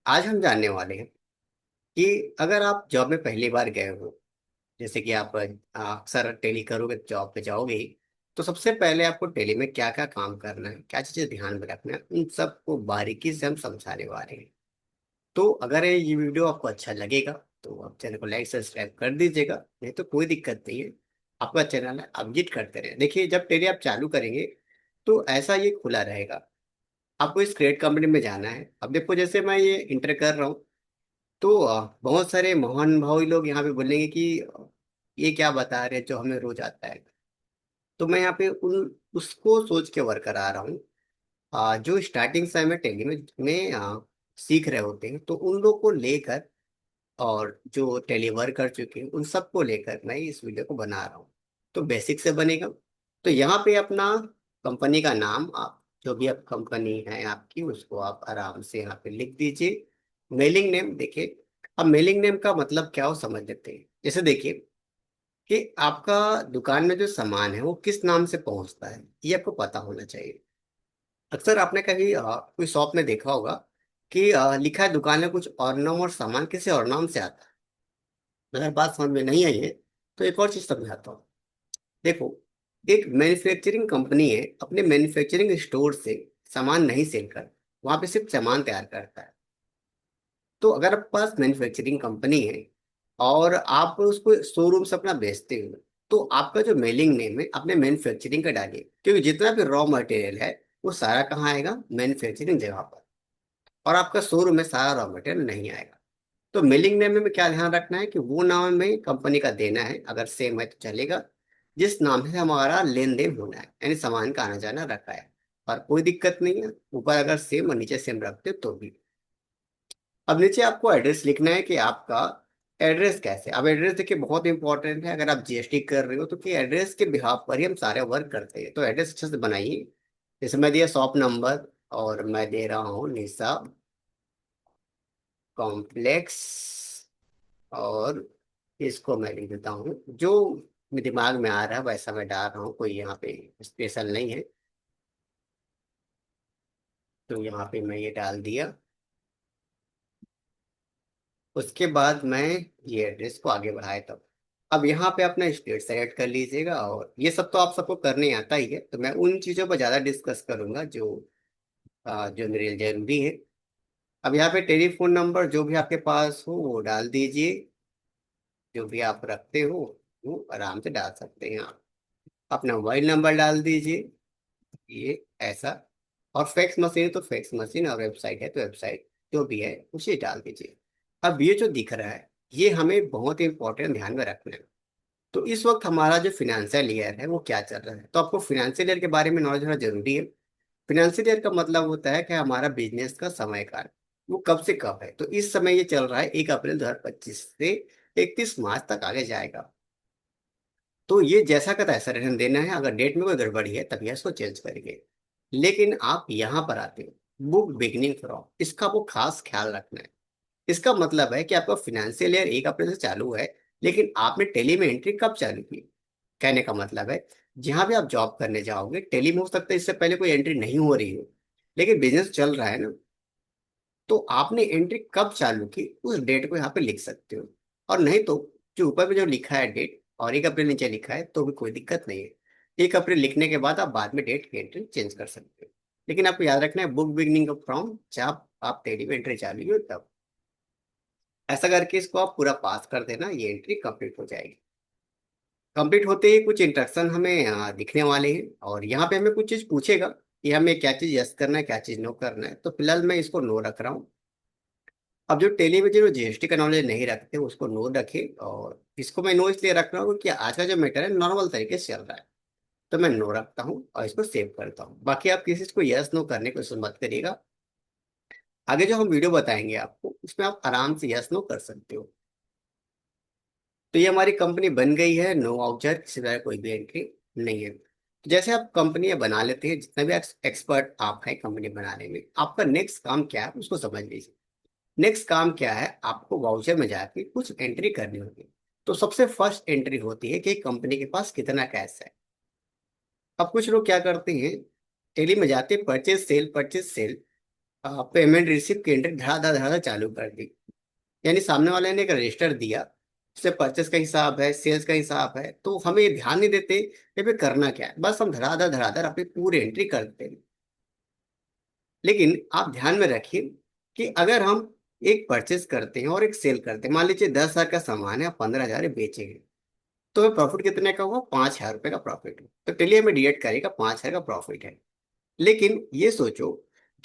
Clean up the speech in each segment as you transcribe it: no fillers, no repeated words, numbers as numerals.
आज हम जानने वाले हैं कि अगर आप जॉब में पहली बार गए हो, जैसे कि आप अक्सर टेली करोगे, जॉब पे जाओगे ही, तो सबसे पहले आपको टेली में क्या क्या काम करना है, क्या चीजें ध्यान में रखना है, उन सबको बारीकी से हम समझाने वाले हैं। तो अगर ये वीडियो आपको अच्छा लगेगा तो आप चैनल को लाइक सब्सक्राइब कर दीजिएगा, नहीं तो कोई दिक्कत नहीं है। आपका चैनल है, आप विजिट करते रहे। देखिए, जब टेली आप चालू करेंगे तो ऐसा ये खुला रहेगा। आपको इस क्रिएट कंपनी में जाना है। अब देखो, जैसे मैं ये इंटर कर रहा हूँ, तो बहुत सारे महान भावी लोग यहाँ पे बोलेंगे कि ये क्या बता रहे हैं जो हमें रोज आता है। तो मैं यहाँ पे उन उसको सोच के वर्क करा रहा हूँ। जो स्टार्टिंग समय में टेली में सीख रहे होते हैं, तो उन लोग को लेकर और जो टेली वर्क कर चुके हैं उन सबको लेकर मैं इस वीडियो को बना रहा हूँ। तो बेसिक से बनेगा। तो यहाँ पे अपना कंपनी का नाम, आप जो भी आप कंपनी है आपकी, उसको आप आराम से यहाँ पे लिख दीजिए। मेलिंग नेम देखिए। अब मेलिंग नेम का मतलब क्या हो समझ लेते हैं। जैसे देखिए कि आपका दुकान में जो सामान है वो किस नाम से पहुंचता है, ये आपको पता होना चाहिए। अक्सर आपने कभी कोई शॉप में देखा होगा कि लिखा है दुकान में कुछ और नाम और सामान किसी और नाम से आता है। अगर बात समझ में नहीं आई है तो एक और चीज समझाता हूँ। देखो, एक मैन्युफैक्चरिंग कंपनी है, अपने मैन्युफैक्चरिंग स्टोर से सामान नहीं सेल कर, वहां पे सिर्फ सामान तैयार करता है। तो अगर आपके पास मैन्युफैक्चरिंग कंपनी है और आप उसको शोरूम से अपना बेचते हो, तो आपका जो मेलिंग नेम है अपने मैन्युफैक्चरिंग का डालिए, क्योंकि जितना भी रॉ मटेरियल है वो सारा कहाँ आएगा, मैन्युफैक्चरिंग जगह पर। और आपका शोरूम में सारा रॉ मटेरियल नहीं आएगा। तो मेलिंग नेम में क्या ध्यान रखना है कि वो नाम में कंपनी का देना है, अगर सेम है तो चलेगा, जिस नाम से हमारा लेन देन होना है, यानी सामान का आना जाना रखा है। और कोई दिक्कत नहीं है, ऊपर अगर सेम और नीचे सेम रखते हो तो भी। अब नीचे आपको एड्रेस लिखना है कि आपका एड्रेस कैसे। अब एड्रेस देखिए बहुत इंपॉर्टेंट है। अगर आप जीएसटी कर रहे हो तो कि एड्रेस के बिहाफ पर ही हम सारे वर्क करते हैं, तो एड्रेस अच्छे से बनाइए। जैसे मैं दिया शॉप नंबर, और मैं दे रहा हूँ निशा कॉम्प्लेक्स, और इसको मैं लिख देता हूँ जो मेरे दिमाग में आ रहा है वैसा मैं डाल रहा हूँ, कोई यहाँ पे स्पेशल नहीं है। तो यहाँ पे मैं ये डाल दिया। उसके बाद मैं ये एड्रेस को आगे बढ़ाया तब। अब यहाँ पे अपना स्टेट सेलेक्ट कर लीजिएगा, और ये सब तो आप सबको करने आता ही है, तो मैं उन चीज़ों पर ज़्यादा डिस्कस करूंगा जो जो मेरे लिए जरूरी है। अब यहाँ पे टेलीफोन नंबर जो भी आपके पास हो वो डाल दीजिए। जो भी आप रखते हो वो आराम से डाल सकते हैं आप। अपना मोबाइल नंबर डाल दीजिए, ये ऐसा। और फैक्स मशीन है तो फैक्स मशीन, और वेबसाइट है तो वेबसाइट, जो भी है उसे डाल दीजिए। अब ये जो दिख रहा है ये हमें बहुत इंपॉर्टेंट ध्यान में रखना है। तो इस वक्त हमारा जो फिनेंशियल ईयर है वो क्या चल रहा है, तो आपको फिनेंशियल ईयर के बारे में नॉलेज होना जरूरी है। फिनेंशियल ईयर का मतलब होता है कि हमारा बिजनेस का समय काल वो कब से कब है। तो इस समय ये चल रहा है 1 अप्रैल 2025 से 31 मार्च तक आगे जाएगा। तो ये जैसा का तैसा रहने देना है। अगर डेट में कोई गड़बड़ी है तभी इसको चेंज करेंगे। लेकिन आप यहाँ पर आते हो बुक बिगनिंग फ्रॉम, इसका वो खास ख्याल रखना है। इसका मतलब है कि आपका फिनेंशियल ईयर 1 अप्रैल से चालू है, लेकिन आपने टेली में एंट्री कब चालू की। कहने का मतलब है, जहां भी आप जॉब करने जाओगे टेली में हो सकता है इससे पहले कोई एंट्री नहीं हो रही हो, लेकिन बिजनेस चल रहा है ना, तो आपने एंट्री कब चालू की उस डेट को यहाँ पे लिख सकते हो। और नहीं तो जो ऊपर में जो लिखा है डेट और 1 अप्रैल नीचे लिखा है तो भी कोई दिक्कत नहीं है। 1 अप्रैल लिखने के बाद आप बाद में डेट की एंट्री चेंज कर सकते हो। लेकिन आपको याद रखना है बुक बिगनिंग फ्रॉम, जब आप टेली में एंट्री चालू हो तब। ऐसा करके इसको आप पूरा पास कर देना, ये एंट्री कंप्लीट हो जाएगी। कंप्लीट होते ही कुछ इंस्ट्रक्शन हमें दिखने वाले हैं, और यहाँ पे हमें कुछ चीज पूछेगा कि हमें क्या चीज यस करना है क्या चीज नो करना है। तो फिलहाल मैं इसको नो रख रहा हूँ। अब जो टेलीविजन और जीएसटी का नॉलेज नहीं रखते उसको नो रखे, और इसको मैं नो इसलिए रख रहा हूँ कि आज का जो मैटर है नॉर्मल तरीके से चल रहा है। तो मैं नो रखता हूँ और इसको सेव करता हूँ। बाकी आप किसी को यस नो करने की कोशिश मत करिएगा। आगे जो हम वीडियो बताएंगे आपको उसमें आप आराम से यस नो कर सकते हो। तो ये हमारी कंपनी बन गई है, नो वाउचर, किसी तरह कोई भी एंट्री नहीं है। तो जैसे आप कंपनी बना लेते हैं, जितना भी एक्सपर्ट आप हैं कंपनी बनाने में, आपका नेक्स्ट काम क्या है उसको समझ लीजिए। नेक्स्ट काम क्या है, आपको वाउचर में जाके कुछ एंट्री करनी होगी। तो सबसे फर्स्ट एंट्री होती है कि कंपनी के पास कितना कैश है। अब कुछ लोग क्या करते हैं, टेली में जाते purchase sale purchase sale, payment receipt की एंट्री धड़ाधड़ धड़ाधड़ चालू कर दी। यानी सामने वाले ने एक रजिस्टर दिया, उससे परचेस का हिसाब है, सेल्स का हिसाब है, तो हमें ये ध्यान नहीं देते कि भाई करना क्या है, बस हम धड़ाधड़ धड़ाधड़ अपनी पूरी एंट्री कर देते हैं। लेकिन आप ध्यान में रखिए कि अगर हम एक परचेस करते हैं और एक सेल करते हैं, मान लीजिए 10,000 का सामान है, आप 15,000 बेचेंगे, तो हमें प्रॉफिट कितने का हुआ? 5,000 रुपये का प्रॉफिट हो। तो चलिए हमें डिवाइड करेगा, 5,000 का प्रॉफिट है। लेकिन ये सोचो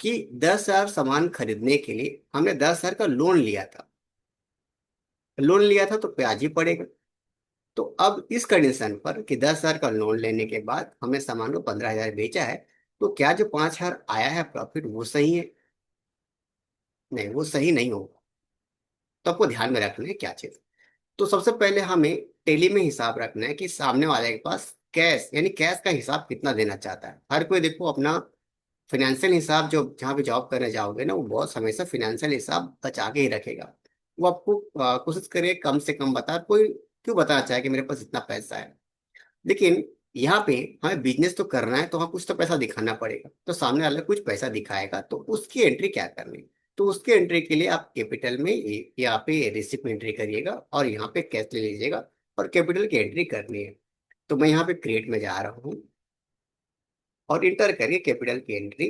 कि 10,000 सामान खरीदने के लिए हमने 10,000 का लोन लिया था। लोन लिया था तो ब्याज ही पड़ेगा। तो अब इस कंडीशन पर कि 10,000 का लोन लेने के बाद हमने सामान को 15,000 बेचा है, तो क्या जो 5,000 आया है प्रॉफिट वो सही है? नहीं, वो सही नहीं होगा। तो आपको ध्यान में रखना है क्या चीज। तो सबसे पहले हमें टेली में हिसाब रखना है कि सामने वाले के पास कैश, यानी कैश का हिसाब कितना देना चाहता है। हर कोई देखो अपना फाइनेंशियल हिसाब, जो जहाँ पे जॉब करने जाओगे ना, वो बहुत हमेशा फाइनेंशियल हिसाब बचा के ही रखेगा। वो आपको कोशिश करे कम से कम बता, कोई क्यों बताना चाहे कि मेरे पास इतना पैसा है। लेकिन यहाँ पे हमें बिजनेस तो करना है, तो हमें कुछ तो पैसा दिखाना पड़ेगा। तो सामने वाला कुछ पैसा दिखाएगा, तो उसकी एंट्री क्या करनी? तो उसकी एंट्री के लिए आप कैपिटल में यहाँ पे रिसिप्ट में एंट्री करिएगा और यहाँ पे कैश ले लीजिएगा और कैपिटल की एंट्री करनी है। तो मैं यहाँ पे क्रिएट में जा रहा हूँ और इंटर करके कैपिटल की एंट्री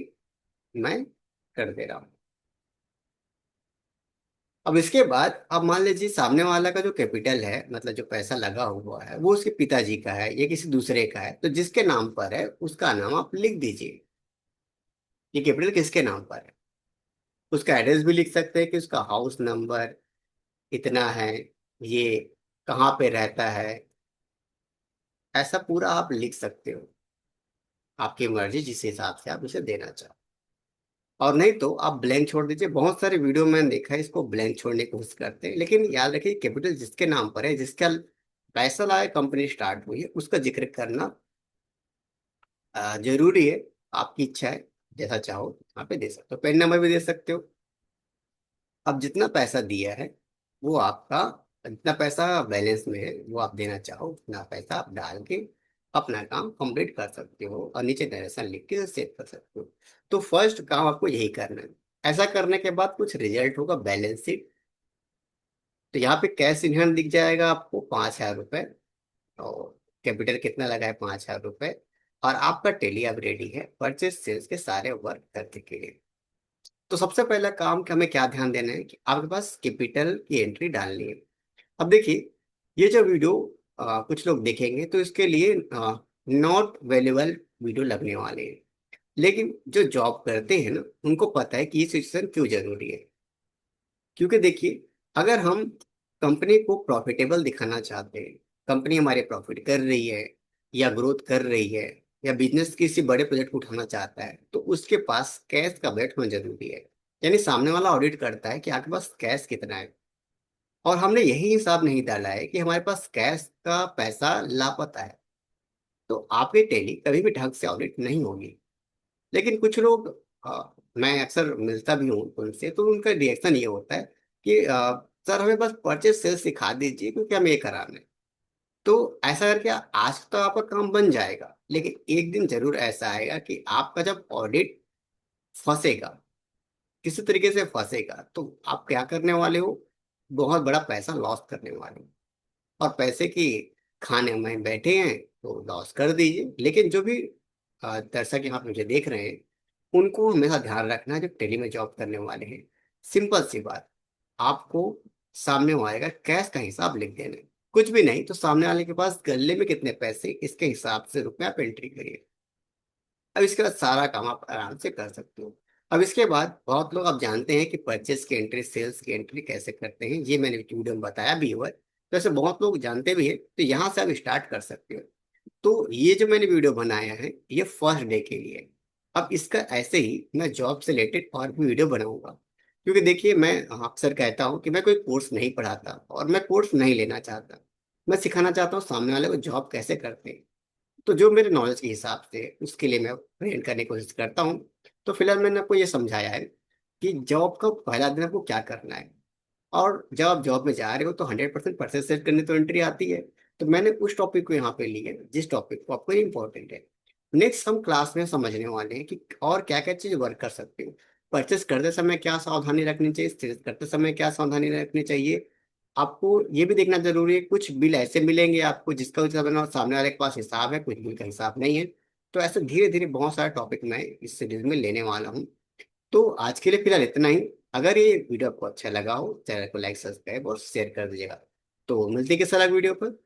मैं कर दे रहा हूँ। अब इसके बाद अब मान लीजिए सामने वाला का जो कैपिटल है, मतलब जो पैसा लगा हुआ है, वो उसके पिताजी का है या किसी दूसरे का है, तो जिसके नाम पर है उसका नाम आप लिख दीजिए। ये कैपिटल किसके नाम पर है, उसका एड्रेस भी लिख सकते हैं कि उसका हाउस नंबर इतना है, ये कहाँ पे रहता है, ऐसा पूरा आप लिख सकते हो। आपकी मर्जी जिस हिसाब से आप उसे देना चाहो। और नहीं तो आप ब्लैंक छोड़ दीजिए। बहुत सारे वीडियो मैंने देखा है इसको ब्लैंक छोड़ने की कोशिश करते हैं, लेकिन याद रखिए कैपिटल जिसके नाम पर है, जिसका पैसा लाए कंपनी स्टार्ट हुई है, उसका जिक्र करना जरूरी है। आपकी इच्छा है, जैसा चाहो यहाँ पे दे सकते हो, पेन नंबर भी दे सकते हो। अब जितना पैसा दिया है वो आपका, जितना पैसा बैलेंस में है वो आप देना चाहो उतना पैसा आप डाल के अपना काम कंप्लीट कर सकते हो और नीचे डायरेक्शन लिख के सेव कर सकते हो। तो फर्स्ट काम आपको यही करना है। ऐसा करने के बाद कुछ रिजल्ट होगा बैलेंस शीट। तो यहाँ पे कैश इन हैंड दिख जाएगा आपको 5,000 रुपये, और कैपिटल कितना लगा है? 5,000 रुपये। और आपका टेली अब रेडी है परचेस सेल्स के सारे वर्क करने के लिए। तो सबसे पहला काम कि हमें क्या ध्यान देना है कि आपके पास कैपिटल की एंट्री डालनी है। अब देखिए, ये जो वीडियो कुछ लोग देखेंगे तो इसके लिए नॉट वैल्यूबल वीडियो लगने वाले हैं। लेकिन जो जॉब करते हैं ना, उनको पता है कि ये सिचुएशन क्यों जरूरी है। क्योंकि देखिए, अगर हम कंपनी को प्रॉफिटेबल दिखाना चाहते हैं, कंपनी हमारे प्रॉफिट कर रही है या ग्रोथ कर रही है या बिजनेस किसी बड़े प्रोजेक्ट को उठाना चाहता है, तो उसके पास कैश का बजट होना जरूरी है। यानी सामने वाला ऑडिट करता है कि आपके पास कैश कितना है, और हमने यही हिसाब नहीं डाला है कि हमारे पास कैश का पैसा लापता है, तो आपकी टैली कभी भी ढंग से ऑडिट नहीं होगी। लेकिन कुछ लोग, मैं अक्सर मिलता भी हूँ उनसे, तो उनका रिएक्शन ये होता है कि सर हमें बस परचेस सेल्स सिखा दीजिए क्योंकि हमें ये कराना है। तो ऐसा करके आज तो आपका काम बन जाएगा, लेकिन एक दिन जरूर ऐसा आएगा कि आपका जब ऑडिट फंसेगा, किसी तरीके से फंसेगा, तो आप क्या करने वाले हो? बहुत बड़ा पैसा लॉस करने वाले हो। और पैसे की खाने में बैठे हैं तो लॉस कर दीजिए। लेकिन जो भी दर्शक यहाँ पे मुझे देख रहे हैं, उनको हमेशा ध्यान रखना है, जो टेली में जॉब करने वाले हैं, सिंपल सी बात, आपको सामने वाले का कैश का हिसाब लिख देना है। कुछ भी नहीं तो सामने वाले के पास गले में कितने पैसे, इसके हिसाब से रुपये आप एंट्री करिए। अब इसके बाद सारा काम आप आराम से कर सकते हो। अब इसके बाद बहुत लोग आप जानते हैं कि परचेस की एंट्री, सेल्स की एंट्री कैसे करते हैं, ये मैंने वीडियो में बताया भी हुआ है, तो ऐसे बहुत लोग जानते भी हैं, तो यहाँ से आप स्टार्ट कर सकते हो। तो ये जो मैंने वीडियो बनाया है ये फर्स्ट डे के लिए है। अब इसका ऐसे ही मैं जॉब से रिलेटेड और भी वीडियो बनाऊंगा। क्योंकि देखिए, मैं अक्सर कहता हूँ कि मैं कोई कोर्स नहीं पढ़ाता और मैं कोर्स नहीं लेना चाहता। मैं सिखाना चाहता हूँ सामने वाले को जॉब कैसे करते हैं। तो जो मेरे नॉलेज के हिसाब से उसके लिए मैं प्रेजेंट करने की कोशिश करता हूँ। तो फिलहाल मैंने आपको ये समझाया है कि जॉब का पहला दिन आपको क्या करना है। और जब आप जॉब में जा रहे हो तो 100% परसेंट सेट करने तो एंट्री आती है। तो मैंने उस टॉपिक को यहाँ पे लिया है जिस टॉपिक को आपको इम्पोर्टेंट है। नेक्स्ट हम क्लास में समझने वाले हैं कि और क्या क्या चीज़ वर्क कर सकते हो। परचेस करते समय क्या सावधानी रखनी चाहिए, सेल्स करते समय क्या सावधानी रखनी चाहिए। आपको ये भी देखना जरूरी है, कुछ बिल ऐसे मिलेंगे आपको जिसका सामने वाले के पास हिसाब है, कुछ बिल का हिसाब नहीं है। तो ऐसे धीरे धीरे बहुत सारे टॉपिक मैं इस सीरीज में लेने वाला हूँ। तो आज के लिए फिलहाल इतना ही। अगर ये वीडियो आपको अच्छा लगा हो, चैनल को लाइक सब्सक्राइब और शेयर कर दीजिएगा। तो मिलते हैं किसी अलग वीडियो पर।